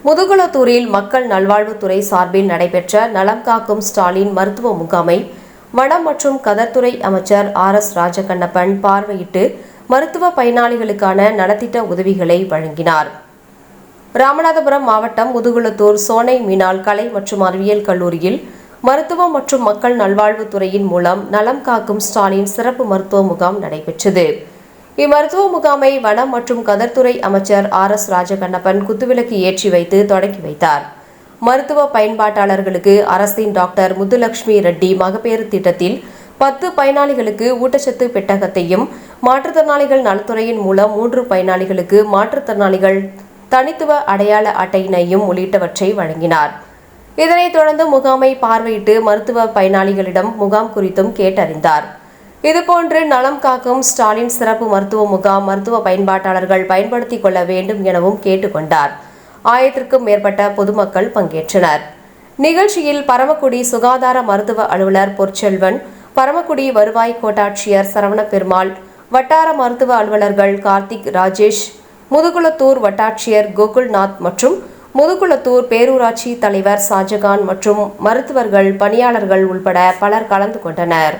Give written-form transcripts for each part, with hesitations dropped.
முதுகுளத்தூரில் மக்கள் நல்வாழ்வுத்துறை சார்பில் நடைபெற்ற நலம் காக்கும் ஸ்டாலின் மருத்துவ முகாமை வனம் மற்றும் கதர்துறை அமைச்சர் RS ராஜகண்ணப்பன் பார்வையிட்டு மருத்துவ பயனாளிகளுக்கான நலத்திட்ட உதவிகளை வழங்கினார். ராமநாதபுரம் மாவட்டம் முதுகுளத்தூர் சோனை மீனால் கலை மற்றும் அறிவியல் கல்லூரியில் மருத்துவம் மற்றும் மக்கள் நல்வாழ்வுத்துறையின் மூலம் நலம் காக்கும் ஸ்டாலின் சிறப்பு மருத்துவ முகாம் நடைபெற்றது. இம்மருத்துவ முகாமை வனம் மற்றும் கதர்துறை அமைச்சர் RS ராஜகண்ணப்பன் குத்துவிளக்கு ஏற்றி வைத்து தொடங்கி வைத்தார். மருத்துவ பயன்பாட்டாளர்களுக்கு அரசின் டாக்டர் முத்துலட்சுமி ரெட்டி மகப்பேறு திட்டத்தில் 10 பயனாளிகளுக்கு ஊட்டச்சத்து பெட்டகத்தையும், மாற்றுத்திறனாளிகள் நலத்துறையின் மூலம் 3 பயனாளிகளுக்கு மாற்றுத்திறனாளிகள் தனித்துவ அடையாள அட்டையினையும் உள்ளிட்டவற்றை வழங்கினார். இதனைத் தொடர்ந்து முகாமை பார்வையிட்டு மருத்துவ பயனாளிகளிடம் முகாம் குறித்தும் கேட்டறிந்தார். இதுபோன்று நலம் காக்கும் ஸ்டாலின் சிறப்பு மருத்துவ முகாம் மருத்துவ பயன்பாட்டாளர்கள் பயன்படுத்திக் கொள்ள வேண்டும் எனவும் கேட்டுக்கொண்டார். 1000க்கும் மேற்பட்ட பொதுமக்கள் பங்கேற்றனர். நிகழ்ச்சியில் பரமக்குடி சுகாதார மருத்துவ அலுவலர் பொற்செல்வன், பரமக்குடி வருவாய் கோட்டாட்சியர் சரவணபெருமாள், வட்டார மருத்துவ அலுவலர்கள் கார்த்திக், ராஜேஷ், முதுகுளத்தூர் வட்டாட்சியர் கோகுல்நாத் மற்றும் முதுகுளத்தூர் பேரூராட்சி தலைவர் ஷாஜகான் மற்றும் மருத்துவர்கள், பணியாளர்கள் உள்பட பலர் கலந்து கொண்டனர்.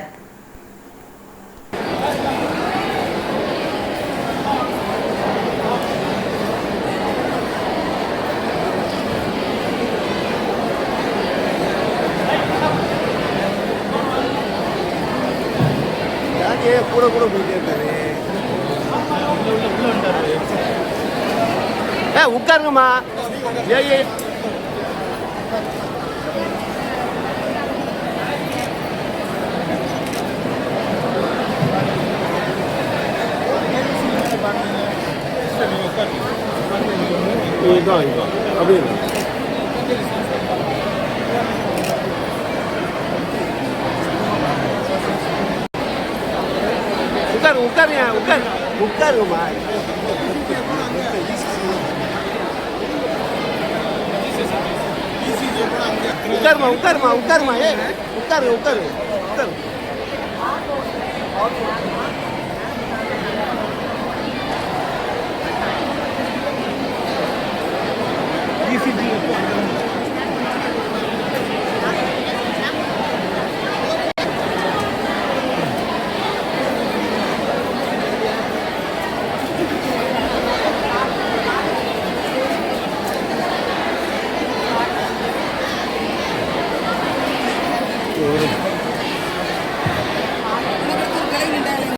கூட கூட போயிட்டே இருக்காரு. உட்காருங்கம்மா. ஏ இதான் அப்படியே உட்காருங்கம்மா. உட்காருமா. ஏ உட்காரு.